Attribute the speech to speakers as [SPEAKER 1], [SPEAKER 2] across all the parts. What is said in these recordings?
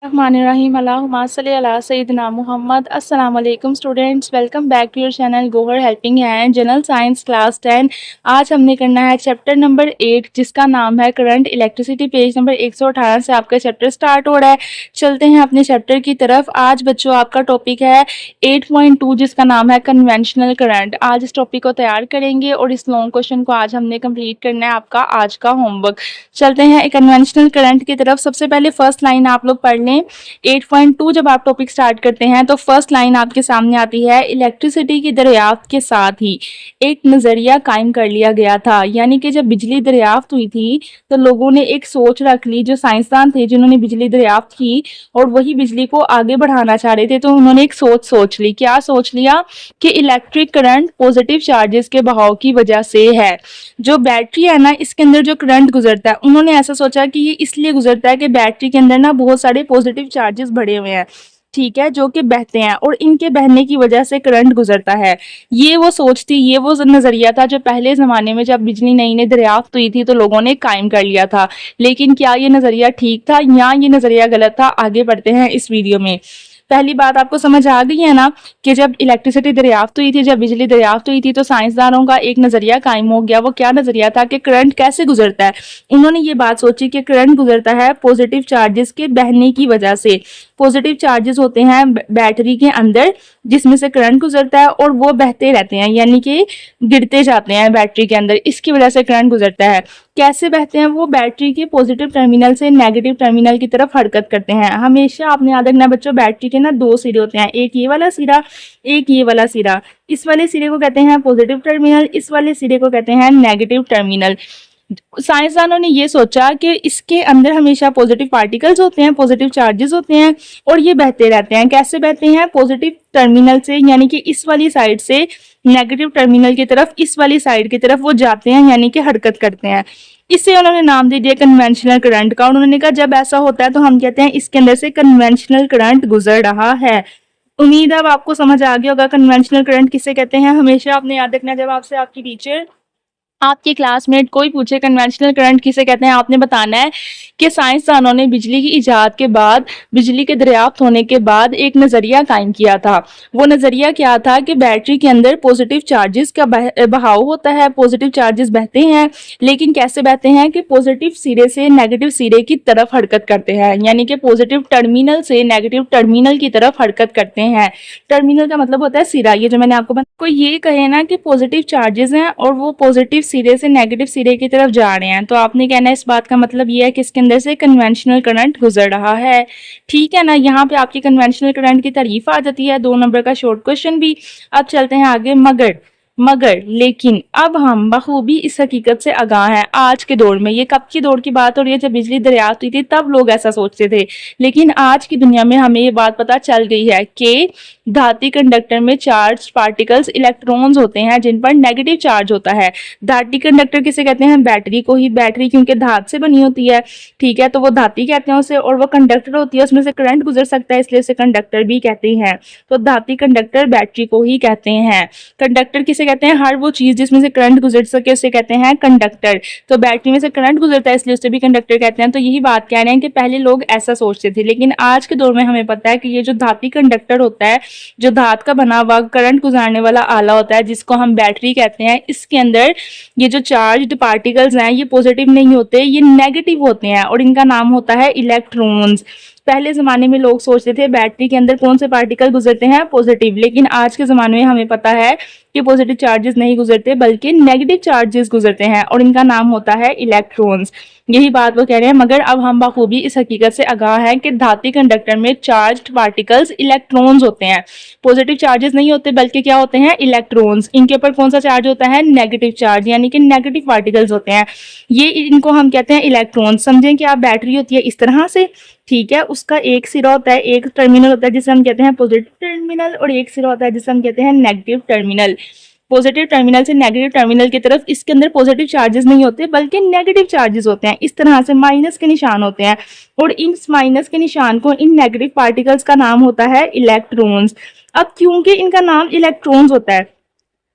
[SPEAKER 1] रहमानिर्रहीम अल्लाहुम्मा सल्ली अला सय्यिदिना मुहम्मद। अस्सलाम वालेकुम students, welcome back to your channel Gohar helping hand general science class 10। आज हमने करना है चैप्टर नंबर 8 जिसका नाम है करंट इलेक्ट्रिसिटी। पेज नंबर 118 से आपका चैप्टर स्टार्ट हो रहा है। चलते हैं अपने चैप्टर की तरफ। आज बच्चों आपका टॉपिक है 8.2 जिसका नाम है कन्वेंशनल करंट। आज इस टॉपिक को तैयार करेंगे और इस लॉन्ग क्वेश्चन को आज हमने कंप्लीट करना है आपका आज का होमवर्क। चलते हैं कन्वेंशनल करंट की तरफ। सबसे पहले फर्स्ट लाइन आप लोग पढ़ लें। 8.2 जब आप टॉपिक स्टार्ट करते हैं तो फर्स्ट लाइन आपके सामने आती है, इलेक्ट्रिसिटी की दरियाफ्त के साथ ही एक नजरिया कायम कर लिया गया था। यानी कि जब बिजली दरियाफ्त हुई थी तो लोगों ने एक सोच रख ली, जो साइंसदान थे जिन्होंने बिजली दरियाफ्त की और वही बिजली को आगे बढ़ाना चाह रहे थे, तो उन्होंने एक सोच ली। क्या सोच लिया कि इलेक्ट्रिक करंट पॉजिटिव चार्जेस के बहाव की वजह से है। जो बैटरी है ना, इसके अंदर जो करंट गुजरता है, उन्होंने ऐसा सोचा कि ये इसलिए गुजरता है कि बैटरी के अंदर ना बहुत सारे पॉजिटिव चार्जेस भरे हुए हैं, ठीक है, जो कि बहते हैं और इनके बहने की वजह से करंट गुजरता है। ये वो सोच थी, ये वो नजरिया था जो पहले जमाने में जब बिजली नई नई दरियाफ्त हुई थी तो लोगों ने कायम कर लिया था। लेकिन क्या ये नजरिया ठीक था या ये नजरिया गलत था, आगे बढ़ते हैं इस वीडियो में। पहली बात आपको समझ आ गई है ना कि जब इलेक्ट्रिसिटी दरियाफ्त हुई थी, जब बिजली दरियाफ्त हुई थी, तो साइंसदानों का एक नजरिया कायम हो गया। वो क्या नजरिया था कि करंट कैसे गुजरता है। उन्होंने ये बात सोची कि करंट गुजरता है पॉजिटिव चार्जेस के बहने की वजह से। पॉजिटिव चार्जेस होते हैं बैटरी के अंदर जिसमें से करंट गुजरता है और वो बहते रहते हैं, यानी कि गिरते जाते हैं बैटरी के अंदर, इसकी वजह से करंट गुजरता है। कैसे बहते हैं वो? बैटरी के पॉजिटिव टर्मिनल से नेगेटिव टर्मिनल की तरफ हरकत करते हैं। हमेशा आपने याद रखना बच्चों, बैटरी के ना दो सिरे होते हैं, एक ये वाला सिरा, एक ये वाला सिरा। इस वाले सिरे को कहते हैं पॉजिटिव टर्मिनल, इस वाले सिरे को कहते हैं नेगेटिव टर्मिनल। साइंसदानों ने ये सोचा कि इसके अंदर हमेशा पॉजिटिव पार्टिकल्स होते हैं, पॉजिटिव चार्जेस होते हैं और ये बहते रहते हैं। कैसे बहते हैं? पॉजिटिव टर्मिनल से, यानी कि इस वाली साइड से नेगेटिव टर्मिनल की तरफ, इस वाली साइड की तरफ वो जाते हैं, यानी कि हरकत करते हैं। इससे उन्होंने नाम दे दिया कन्वेंशनल करंट का। उन्होंने कहा जब ऐसा होता है तो हम कहते हैं इसके अंदर से कन्वेंशनल करंट गुजर रहा है। उम्मीद है अब आपको समझ आ गया होगा कन्वेंशनल करंट किसे कहते हैं। हमेशा आपने याद रखना, जब आपसे आपकी टीचर, आपकी क्लासमेट कोई पूछे कन्वेंशनल करंट किसे कहते हैं, आपने बताना है कि साइंसदानों ने बिजली की इजाद के बाद, बिजली के दरियाफ्त होने के बाद एक नजरिया कायम किया था। वो नजरिया क्या था कि बैटरी के अंदर पॉजिटिव चार्जेस का बहाव होता है, पॉजिटिव चार्जेस बहते हैं, लेकिन कैसे बहते हैं कि पॉजिटिव सिरे से नेगेटिव सिरे की तरफ हरकत करते हैं, यानी कि पॉजिटिव टर्मिनल से नेगेटिव टर्मिनल की तरफ हरकत करते हैं। टर्मिनल का मतलब होता है सिरा, ये जो मैंने आपको बताया। कोई ये कहे ना कि पॉजिटिव चार्जेस हैं और वो पॉजिटिव सिरे से नेगेटिव सिरे की तरफ जा रहे हैं, तो आपने कहना है इस बात का मतलब ये है कि इसके अंदर से कन्वेंशनल करंट गुजर रहा है। ठीक है ना, यहाँ पे आपकी कन्वेंशनल करंट की तारीफ आ जाती है। 2 नंबर का शॉर्ट क्वेश्चन भी। अब चलते हैं आगे। मगर लेकिन अब हम बखूबी इस हकीकत से आगाह हैं आज के दौर में। ये कब की दौर की बात हो रही है? जब बिजली दरियाफ्त हुई थी तब लोग ऐसा सोचते थे, लेकिन आज की दुनिया में हमें ये बात पता चल गई है कि धाती कंडक्टर में चार्ज पार्टिकल्स इलेक्ट्रॉन्स होते हैं जिन पर नेगेटिव चार्ज होता है। धाती कंडक्टर किसे कहते हैं? बैटरी को ही। बैटरी क्योंकि धात से बनी होती है, ठीक है, तो वो धाती कहते हैं उसे, और वो कंडक्टर होती है, उसमें से करंट गुजर सकता है, इसलिए उसे कंडक्टर भी कहते हैं। तो धाती कंडक्टर बैटरी को ही कहते हैं। कंडक्टर किसे कहते हैं? हर वो चीज जिसमें से करंट गुजर सके उसे कहते हैं कंडक्टर। तो बैटरी में से करंट गुजरता है इसलिए उसे भी कंडक्टर कहते हैं। तो यही बात कह रहे हैं कि पहले लोग ऐसा सोचते थे, लेकिन आज के दौर में हमें पता है कि ये जो धाती कंडक्टर होता है, जो धात का बना हुआ करंट गुजारने वाला आला होता है, जिसको हम बैटरी कहते हैं, इसके अंदर ये जो चार्ज्ड पार्टिकल्स हैं ये पॉजिटिव नहीं होते, ये नेगेटिव होते हैं और इनका नाम होता है इलेक्ट्रॉन्स। पहले जमाने में लोग सोचते थे बैटरी के अंदर कौन से पार्टिकल गुजरते हैं? पॉजिटिव, लेकिन आज के जमाने में हमें पता है कि पॉजिटिव चार्जेस नहीं गुजरते बल्कि नेगेटिव चार्जेस गुजरते हैं और इनका नाम होता है इलेक्ट्रॉन्स। यही बात वो कह रहे हैं। मगर अब हम बखूबी इस हकीकत से आगाह हैं कि धाती कंडक्टर में चार्ज्ड पार्टिकल्स इलेक्ट्रॉन्स होते हैं। पॉजिटिव चार्जेस नहीं होते बल्कि क्या होते हैं? इलेक्ट्रॉन्स। इनके ऊपर कौन सा चार्ज होता है? नेगेटिव चार्ज, यानी कि नेगेटिव पार्टिकल्स होते हैं। ये इनको हम कहते हैं इलेक्ट्रॉन्स। समझें कि आप बैटरी होती है इस तरह से, ठीक है, उसका एक सिरा होता है, एक टर्मिनल होता है जिसे हम कहते हैं पॉजिटिव टर्मिनल, और एक सिरा होता है जिसे हम कहते हैं नेगेटिव टर्मिनल। पॉजिटिव टर्मिनल से नेगेटिव टर्मिनल की तरफ इसके अंदर पॉजिटिव चार्जेस नहीं होते बल्कि नेगेटिव चार्जेस होते हैं। इस तरह से माइनस के निशान होते हैं और इन माइनस के निशान को, इन नेगेटिव पार्टिकल्स का नाम होता है इलेक्ट्रॉन्स। अब क्योंकि इनका नाम इलेक्ट्रॉन्स होता है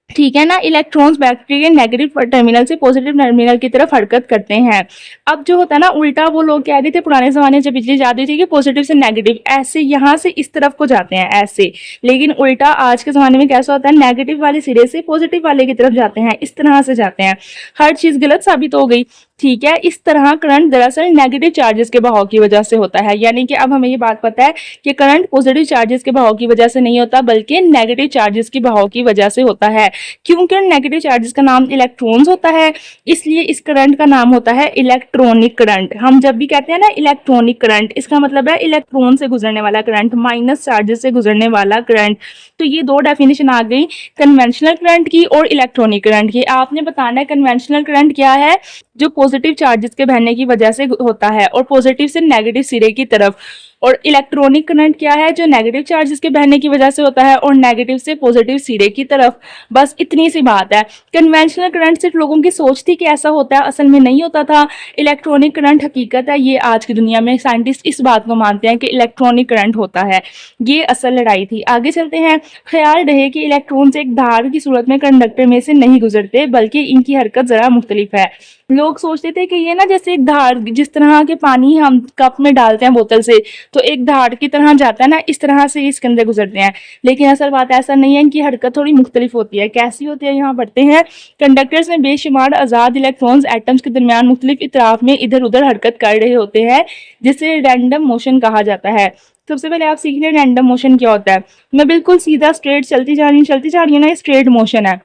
[SPEAKER 1] ठीक है ना। इलेक्ट्रॉन्स बैटरी के नेगेटिव टर्मिनल से पॉजिटिव टर्मिनल की तरफ हरकत करते हैं। अब जो होता है ना उल्टा, वो लोग कह रहे थे पुराने जमाने जब बिजली जाती थी कि पॉजिटिव से नेगेटिव, ऐसे यहाँ से इस तरफ को जाते हैं ऐसे, लेकिन उल्टा आज के जमाने में कैसा होता है, नेगेटिव वाले सिरे से पॉजिटिव वाले की तरफ जाते हैं, इस तरह से जाते हैं। हर चीज गलत साबित हो गई। ठीक है, इस तरह करंट दरअसल नेगेटिव चार्जेस के बहाव की वजह से होता है, यानी कि अब हमें ये बात पता है कि करंट पॉजिटिव चार्जेस के बहाव की वजह से नहीं होता बल्कि नेगेटिव चार्जेस के बहाव की वजह से होता है। क्योंकि नेगेटिव चार्जेस का नाम इलेक्ट्रॉन्स होता है, इसलिए इस करंट का नाम होता है इलेक्ट्रॉनिक करंट। हम जब भी कहते हैं ना इलेक्ट्रॉनिक करंट, इसका मतलब है इलेक्ट्रॉन से गुजरने वाला करंट, माइनस चार्जेस से गुजरने वाला करंट। तो ये दो डेफिनेशन आ गई कन्वेंशनल करंट की और इलेक्ट्रॉनिक करंट की। आपने बताना है कन्वेंशनल करंट क्या है, जो पॉजिटिव चार्जेस के बहने की वजह से होता है और पॉजिटिव से नेगेटिव सिरे की तरफ, और इलेक्ट्रॉनिक करंट क्या है, जो नेगेटिव चार्जेस के बहने की वजह से होता है और नेगेटिव से पॉजिटिव सिरे की तरफ। बस इतनी सी बात है। कन्वेंशनल करंट सिर्फ लोगों की सोच थी कि ऐसा होता है, असल में नहीं होता था। इलेक्ट्रॉनिक करंट हकीकत है, ये आज की दुनिया में साइंटिस्ट इस बात को मानते हैं कि इलेक्ट्रॉनिक करंट होता है। ये असल लड़ाई थी। आगे चलते हैं। ख्याल रहे कि इलेक्ट्रॉन्स एक धार की सूरत में कंडक्टर में से नहीं गुजरते, बल्कि इनकी हरकत जरा मुख्तलिफ है। लोग सोचते थे कि ये ना जैसे एक धार, जिस तरह के पानी हम कप में डालते हैं बोतल से, तो एक धार की तरह जाता है ना, इस तरह से इसके अंदर गुजरते हैं। लेकिन असल बात ऐसा नहीं है, इनकी हरकत थोड़ी मुख्तलिफ होती है। कैसी होती है, यहाँ पढ़ते हैं। कंडक्टर्स में बेशुमार आज़ाद इलेक्ट्रॉन्स एटम्स के दरमियान मुख्तलिफ इतराफ में इधर उधर हरकत कर रहे होते हैं, जिसे रैंडम मोशन कहा जाता है। सबसे पहले आप सीख लें रैंडम मोशन क्या होता है। मैं बिल्कुल सीधा स्ट्रेट चलती जा रही हूँ ना, ये स्ट्रेट मोशन है।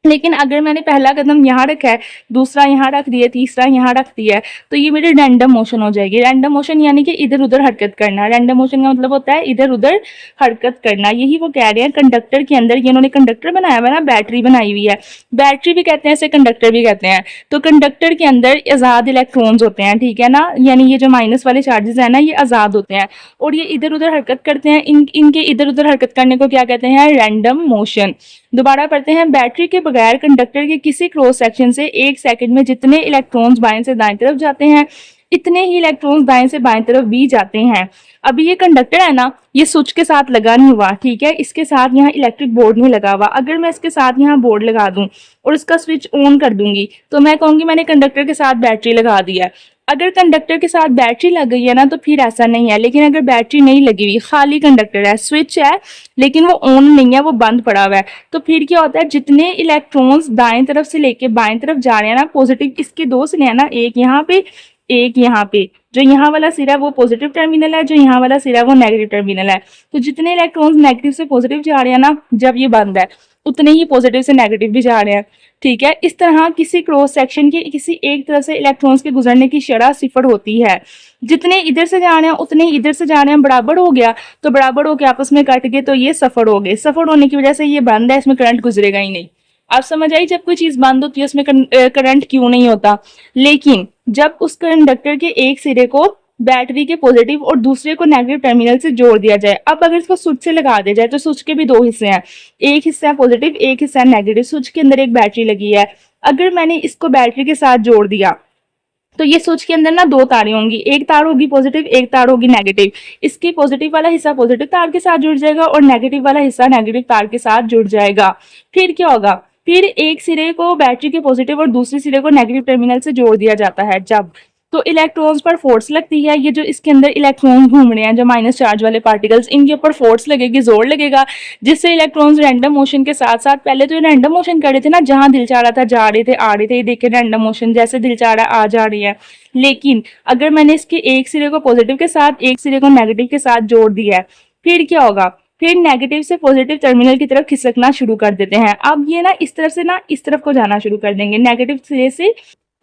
[SPEAKER 1] लेकिन अगर मैंने पहला कदम यहाँ रखा है, दूसरा यहाँ रख दिया, तीसरा यहाँ रख दिया है, तो ये मेरी रैंडम मोशन हो जाएगी। रैंडम मोशन यानी कि इधर उधर हरकत करना। रैंडम मोशन का मतलब होता है इधर उधर हरकत करना। यही वो कह रहे हैं कंडक्टर के अंदर, ये इन्होंने कंडक्टर बनाया हुआ है ना, बैटरी बनाई हुई है। बैटरी भी कहते हैं इसे, कंडक्टर भी कहते हैं। तो कंडक्टर के अंदर आज़ाद इलेक्ट्रॉन्स होते हैं, ठीक है ना, यानी ये जो माइनस वाले चार्जेस है ना, ये आज़ाद होते हैं और ये इधर उधर हरकत करते हैं। इनके इधर उधर हरकत करने को क्या कहते हैं, रैंडम मोशन। दोबारा पढ़ते हैं। बैटरी के बगैर कंडक्टर के किसी क्रॉस सेक्शन से 1 सेकंड में जितने इलेक्ट्रॉन्स बाएं से दाएं तरफ जाते हैं, इतने ही इलेक्ट्रॉन्स दाएं से बाएं तरफ भी जाते हैं। अभी ये कंडक्टर है ना, ये स्विच के साथ लगा नहीं हुआ, ठीक है, इसके साथ यहाँ इलेक्ट्रिक बोर्ड नहीं लगा हुआ। अगर मैं इसके साथ यहाँ बोर्ड लगा दूं और इसका स्विच ऑन कर दूंगी, तो मैं कहूंगी मैंने कंडक्टर के साथ बैटरी लगा दिया। अगर कंडक्टर के साथ बैटरी लग गई है ना, तो फिर ऐसा नहीं है। लेकिन अगर बैटरी नहीं लगी हुई, खाली कंडक्टर है, स्विच है, लेकिन वो ऑन नहीं है, वो बंद पड़ा हुआ है, तो फिर क्या होता है, जितने इलेक्ट्रॉन्स दाएं तरफ से लेके बाएं तरफ जा रहे हैं ना, पॉजिटिव, इसके दो सिरे हैं ना, एक यहाँ पे एक यहाँ पे, जो यहाँ वाला सिरा है वो पॉजिटिव टर्मिनल है, जो यहाँ वाला सिरा है वो नेगेटिव टर्मिनल है। तो जितने इलेक्ट्रॉन्स नेगेटिव से पॉजिटिव जा रहे हैं ना, जब ये बंद है, उतने ही पॉजिटिव से नेगेटिव भी जा रहे हैं। ठीक है, इस तरह किसी क्रॉस सेक्शन के किसी एक तरफ से इलेक्ट्रॉन्स के गुजरने की शरह सिफर होती है। जितने इधर से जा रहे हैं उतने ही इधर से जा रहे हैं, बराबर हो गया, तो बराबर होकर आपस में कट गए, तो ये सफर हो गए। सफर होने की वजह से ये बंद है, इसमें करंट गुजरेगा ही नहीं। आप समझ आई, जब कोई चीज बंद होती है उसमें करंट क्यों नहीं होता। लेकिन जब उस कंडक्टर के एक सिरे को बैटरी के पॉजिटिव और दूसरे को नेगेटिव टर्मिनल से जोड़ दिया जाए, अब अगर इसको स्विच से लगा दिया जाए, तो स्विच के भी दो हिस्से हैं, एक हिस्सा है पॉजिटिव, एक हिस्सा है नेगेटिव। स्विच के अंदर एक बैटरी लगी है, अगर मैंने इसको बैटरी के साथ जोड़ दिया, तो ये स्विच के अंदर ना दो तारें होंगी, एक तार होगी पॉजिटिव, एक तार होगी नेगेटिव। इसके पॉजिटिव वाला हिस्सा पॉजिटिव तार के साथ जुड़ जाएगा और नेगेटिव वाला हिस्सा नेगेटिव तार के साथ जुड़ जाएगा। फिर क्या होगा, फिर एक सिरे को बैटरी के पॉजिटिव और दूसरे सिरे को नेगेटिव टर्मिनल से जोड़ दिया जाता है जब, तो इलेक्ट्रॉन्स पर फोर्स लगती है। ये जो इसके अंदर इलेक्ट्रॉन्स घूम रहे हैं, जो माइनस चार्ज वाले पार्टिकल्स, इनके ऊपर फोर्स लगेगी, जोर लगेगा, जिससे इलेक्ट्रॉन्स रैंडम मोशन के साथ साथ, पहले तो ये रैंडम मोशन कर रहे थे ना, जहां दिल चाह रहा था जा रहे थे, आ रहे थे, ये देखे रैंडम मोशन, जैसे दिल चाह रहा आ जा रही है। लेकिन अगर मैंने इसके एक सिरे को पॉजिटिव के साथ, एक सिरे को नेगेटिव के साथ जोड़ दिया है, फिर क्या होगा, फिर नेगेटिव से पॉजिटिव टर्मिनल की तरफ खिसकना शुरू कर देते हैं। अब ये ना इस तरफ से ना इस तरफ को जाना शुरू कर देंगे, नेगेटिव सिरे से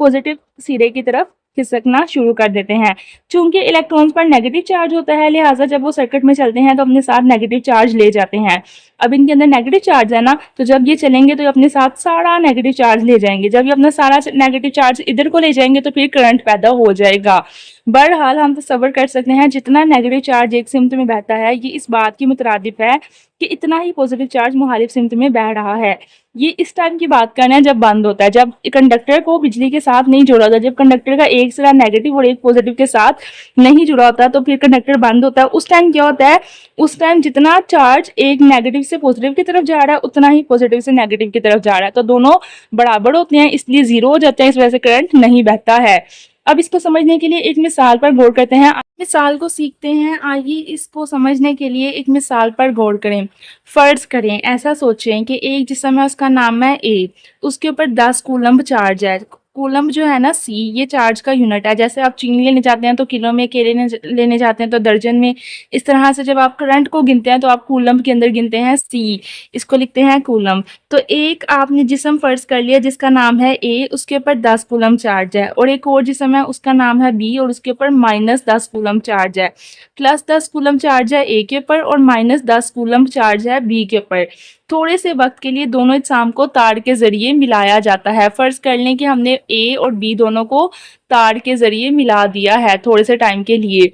[SPEAKER 1] पॉजिटिव सिरे की तरफ खिसकना शुरू कर देते हैं। चूंकि इलेक्ट्रॉन्स पर नेगेटिव चार्ज होता है, लिहाजा जब वो सर्किट में चलते हैं तो अपने साथ नेगेटिव चार्ज ले जाते हैं। अब इनके अंदर नेगेटिव चार्ज है ना, तो जब ये चलेंगे तो ये अपने साथ सारा नेगेटिव चार्ज ले जाएंगे। जब ये अपना सारा नेगेटिव चार्ज इधर को ले जाएंगे तो फिर करंट पैदा हो जाएगा। बहरहाल हम तसव्वुर कर सकते हैं, जितना नेगेटिव चार्ज एक सिमत में बहता है, ये इस बात की मुतरादिफ है कि इतना ही पॉजिटिव चार्ज मुखालिफ सिमत में बह रहा है। ये इस टाइम की बात करना है जब बंद होता है, जब कंडक्टर को बिजली के साथ नहीं जोड़ा होता, जब कंडक्टर का एक सिरा नेगेटिव और एक पॉजिटिव के साथ नहीं जुड़ा होता तो फिर कंडक्टर बंद होता है। उस टाइम क्या होता है, उस टाइम जितना चार्ज एक नेगेटिव से पॉजिटिव की तरफ जा रहा है उतना ही पॉजिटिव से नेगेटिव की तरफ जा रहा है, तो दोनों बराबर होते हैं, इसलिए जीरो हो जाते हैं, इस वजह से करंट नहीं बहता है। अब इसको समझने के लिए एक मिसाल पर गौर करते हैं, मिसाल को सीखते हैं। आइए इसको समझने के लिए एक मिसाल पर गौर करें। फर्ज करें, ऐसा सोचें कि एक जिस्म है, उसका नाम है ए, उसके ऊपर 10 कूलम्ब चार्ज है। कूलम्ब जो है ना सी, ये चार्ज का यूनिट है। जैसे आप चीनी लेने जाते हैं तो किलो में, केले लेने जाते हैं तो दर्जन में, इस तरह से जब आप करंट को गिनते हैं तो आप कूलम्ब के अंदर गिनते हैं सी, इसको लिखते हैं कूलम्ब। तो एक आपने जिस्म फर्ज कर लिया जिसका नाम है ए, उसके ऊपर 10 कूलम्ब चार्ज है, और एक और जिस्म है उसका नाम है बी और उसके ऊपर -10 कूलम्ब चार्ज है, +10 कूलम्ब चार्ज है ए के ऊपर और -10 कूलम्ब चार्ज है बी के ऊपर। थोड़े से वक्त के लिए दोनों इज्साम को तार के जरिए मिलाया जाता है। फर्ज कर लें कि हमने ए और बी दोनों को तार के जरिए मिला दिया है थोड़े से टाइम के लिए।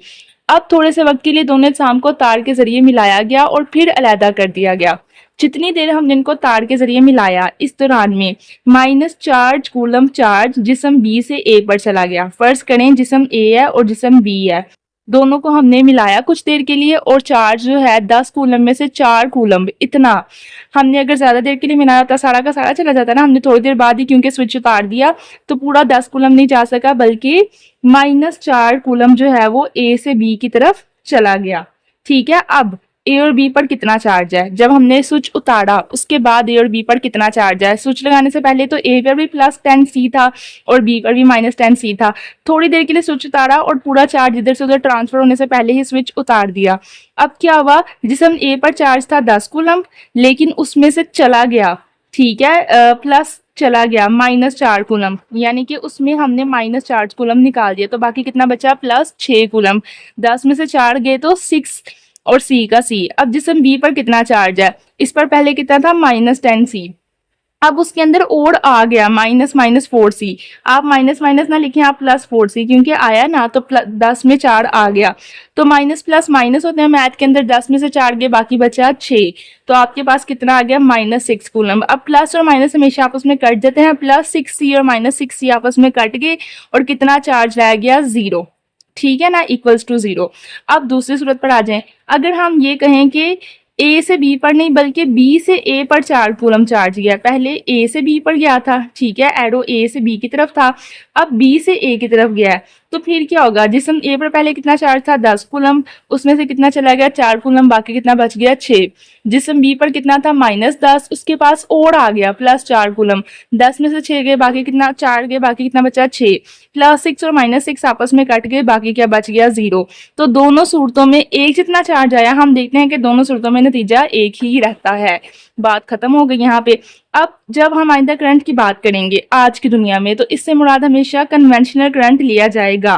[SPEAKER 1] अब थोड़े से वक्त के लिए दोनों इज्साम को तार के जरिए मिलाया गया और फिर अलहदा कर दिया गया। जितनी देर हमने इनको तार के जरिए मिलाया, इस दौरान में -4 कूलम्ब चार्ज जिस्म बी से ए पर चला गया। फर्ज करें जिस्म ए है और जिस्म बी है, दोनों को हमने मिलाया कुछ देर के लिए और चार्ज जो है 10 कूलम्ब में से 4 कूलम्ब, इतना हमने अगर ज्यादा देर के लिए मिलाया होता सारा का सारा चला जाता ना, हमने थोड़ी देर बाद ही क्योंकि स्विच उतार दिया तो पूरा 10 कूलम्ब नहीं जा सका, बल्कि -4 कूलम्ब जो है वो ए से बी की तरफ चला गया। ठीक है, अब ए और बी पर कितना चार्ज है, जब हमने स्विच उतारा उसके बाद ए और बी पर कितना चार्ज है। स्विच लगाने से पहले तो ए पर भी +10C था और बी पर भी -10C था। थोड़ी देर के लिए स्विच उतारा और पूरा चार्ज इधर से उधर ट्रांसफर होने से पहले ही स्विच उतार दिया। अब क्या हुआ, जिसम ए पर चार्ज था 10 कूलम्ब, लेकिन उसमें से चला गया, ठीक है, प्लस चला गया -4 कूलम्ब, यानी कि उसमें हमने -4 कूलम्ब निकाल दिया, तो बाकी कितना बचा, +6 कूलम्ब। 10 में से 4 गए तो 6 और सी का सी। अब जिस्म बी पर कितना चार्ज है, इस पर पहले कितना था, -10C, अब उसके अंदर और आ गया -4C। आप माइनस माइनस ना लिखें, आप +4C, क्योंकि आया ना तो 10 में 4 आ गया, तो माइनस प्लस माइनस होते हैं मैथ के अंदर। 10 में से 4 गए, बाकी बचा 6, तो आपके पास कितना आ गया, -6 कूलम्ब। अब प्लस और माइनस हमेशा आपस में कट जाते हैं, +6C और -6C आपस में कट गए और कितना चार्ज रह गया, 0। ठीक है ना, इक्वल्स टू 0। अब दूसरी सूरत पर आ जाएं, अगर हम ये कहें कि ए से बी पर नहीं बल्कि बी से ए पर 4 कूलम्ब चार्ज गया, पहले ए से बी पर गया था, ठीक है, एरो ए से बी की तरफ था, अब बी से ए की तरफ गया है, तो फिर क्या होगा, जिसम ए पर पहले कितना चार्ज था, 10 कूलम्ब, उसमें से कितना चला गया, 4 कूलम्ब, बाकी कितना बच गया, 6। जिसम बी पर कितना था, -10, उसके पास और आ गया +4 कूलम्ब, 10 में से 6 गए, बाकी कितना, 4 गए, बाकी कितना बचा, 6, +6 और -6 आपस में कट गए, बाकी क्या बच गया, 0। तो दोनों सूरतों में एक जितना चार्ज आया, हम देखते हैं कि दोनों सूरतों में नतीजा एक ही रहता है। बात खत्म हो गई यहाँ पे। अब जब हम आइंदा करंट की बात करेंगे आज की दुनिया में, तो इससे मुराद हमेशा कन्वेंशनल करंट लिया जाएगा,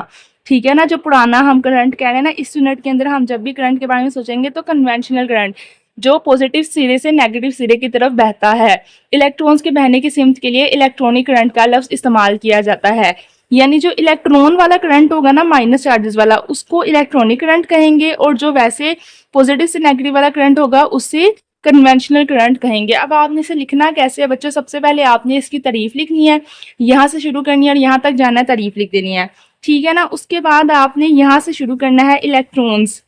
[SPEAKER 1] ठीक है ना। जो पुराना हम करंट कह रहे हैं ना, इस यूनिट के अंदर हम जब भी करंट के बारे में सोचेंगे तो कन्वेंशनल करंट जो पॉजिटिव सिरे से नेगेटिव सिरे की तरफ बहता है। इलेक्ट्रॉन्स के बहने की सिमत के लिए इलेक्ट्रॉनिक करंट का लफ्ज इस्तेमाल किया जाता है, यानी जो इलेक्ट्रॉन वाला करंट होगा ना, माइनस चार्जेस वाला, उसको इलेक्ट्रॉनिक करंट कहेंगे, और जो वैसे पॉजिटिव से नेगेटिव वाला करंट होगा उससे कन्वेंशनल करंट कहेंगे। अब आपने इसे लिखना कैसे है बच्चों, सबसे पहले आपने इसकी तारीफ लिखनी है, यहाँ से शुरू करनी है और यहाँ तक जाना है, तारीफ लिख देनी है, ठीक है ना। उसके बाद आपने यहाँ से शुरू करना है इलेक्ट्रॉन्स,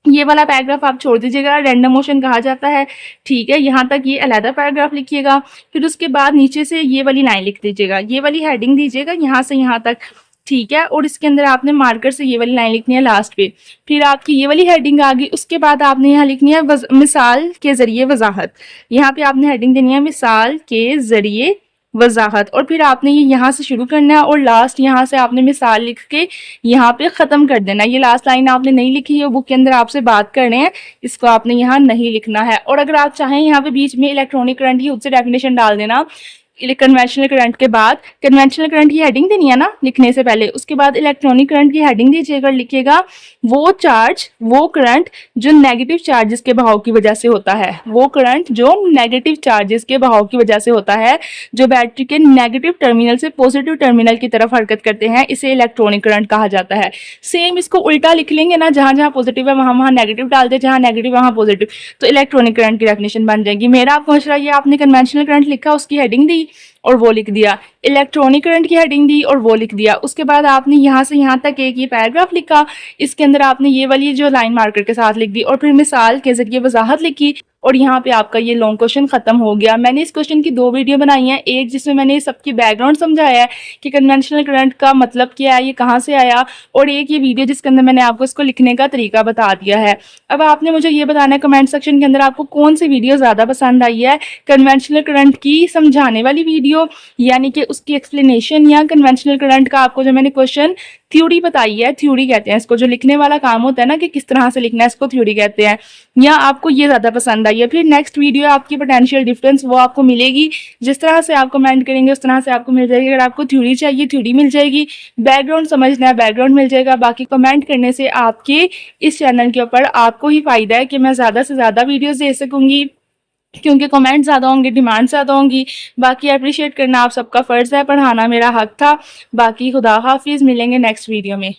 [SPEAKER 1] ये वाला पैराग्राफ आप छोड़ दीजिएगा, रैंडम मोशन कहा जाता है, ठीक है, यहाँ तक ये अलहदा पैराग्राफ लिखिएगा। फिर उसके बाद नीचे से ये वाली लाइन लिख दीजिएगा, ये वाली हेडिंग दीजिएगा यहाँ से यहाँ तक, ठीक है, और इसके अंदर आपने मार्कर से ये वाली लाइन लिखनी है लास्ट पे। फिर आपकी ये वाली हेडिंग आ गई, उसके बाद आपने यहाँ लिखनी है मिसाल के जरिए वजाहत, यहाँ पे आपने हेडिंग देनी है मिसाल के जरिए वजाहत, और फिर आपने ये यहाँ से शुरू करना है और लास्ट यहाँ से आपने मिसाल लिख के यहाँ पे ख़त्म कर देना। ये लास्ट लाइन आपने नहीं लिखी है, बुक के अंदर आपसे बात कर रहे हैं, इसको आपने यहाँ नहीं लिखना है। और अगर आप चाहें यहाँ पे बीच में इलेक्ट्रॉनिक करंट की खुद से डेफिनेशन डाल देना, कन्वेंशनल करंट के बाद कन्वेंशनल करंट की हेडिंग देनी है ना लिखने से पहले, उसके बाद इलेक्ट्रॉनिक करंट की हेडिंग दीजिएगा, लिखिएगा वो चार्ज, वो करंट जो नेगेटिव चार्जेस के बहाव की वजह से होता है, वो करंट जो नेगेटिव चार्जेस के बहाव की वजह से होता है, जो बैटरी के नेगेटिव टर्मिनल से पॉजिटिव टर्मिनल की तरफ हरकत करते हैं, इसे इलेक्ट्रॉनिक करंट कहा जाता है। सेम इसको उल्टा लिख लेंगे ना, जहां जहां पॉजिटिव है वहां वहां नेगेटिव डाल दे, जहां नेगेटिव वहां पॉजिटिव, तो इलेक्ट्रॉनिक करंट की डेफिनेशन बन जाएगी। मेरा आपको मशवरा ये, आपने कन्वेंशनल करंट लिखा, उसकी हेडिंग दी और वो लिख दिया, इलेक्ट्रॉनिक करंट की हेडिंग दी और वो लिख दिया, उसके बाद आपने यहाँ से यहाँ तक एक ये पैराग्राफ लिखा, इसके अंदर आपने ये वाली जो लाइन मार्कर के साथ लिख दी और फिर मिसाल के जरिए वजाहत लिखी और यहाँ पे आपका ये लॉन्ग क्वेश्चन खत्म हो गया। मैंने इस क्वेश्चन की 2 वीडियो बनाई हैं, एक जिसमें मैंने सबकी बैकग्राउंड समझाया है कि कन्वेंशनल करंट का मतलब क्या है, ये कहाँ से आया, और एक ये वीडियो जिसके अंदर मैंने आपको इसको लिखने का तरीका बता दिया है। अब आपने मुझे ये बताना है कमेंट सेक्शन के अंदर आपको कौन सी वीडियो ज़्यादा पसंद आई है, कन्वेंशनल करंट की समझाने वाली वीडियो यानी कि उसकी एक्सप्लेनेशन, या कन्वेंशनल करंट का आपको जो मैंने क्वेश्चन थ्योरी बताई है, थ्योरी कहते हैं इसको, जो लिखने वाला काम होता है ना कि किस तरह से लिखना है, इसको थ्योरी कहते हैं, या आपको ये ज़्यादा पसंद आई है। फिर नेक्स्ट वीडियो आपकी पोटेंशियल डिफरेंस वो आपको मिलेगी, जिस तरह से आप कमेंट करेंगे उस तरह से आपको मिल जाएगी। अगर आपको थ्योरी चाहिए थ्योरी मिल जाएगी, बैकग्राउंड समझना है बैकग्राउंड मिल जाएगा। बाकी कमेंट करने से आपके इस चैनल के ऊपर आपको ही फ़ायदा है कि मैं ज़्यादा से ज़्यादा वीडियोज़ दे सकूँगी, क्योंकि कमेंट ज़्यादा होंगे, डिमांड ज़्यादा होंगी। बाकी अप्रिशिएट करना आप सबका फ़र्ज़ है, पढ़ाना मेरा हक था। बाकी खुदा हाफिज़, मिलेंगे नेक्स्ट वीडियो में।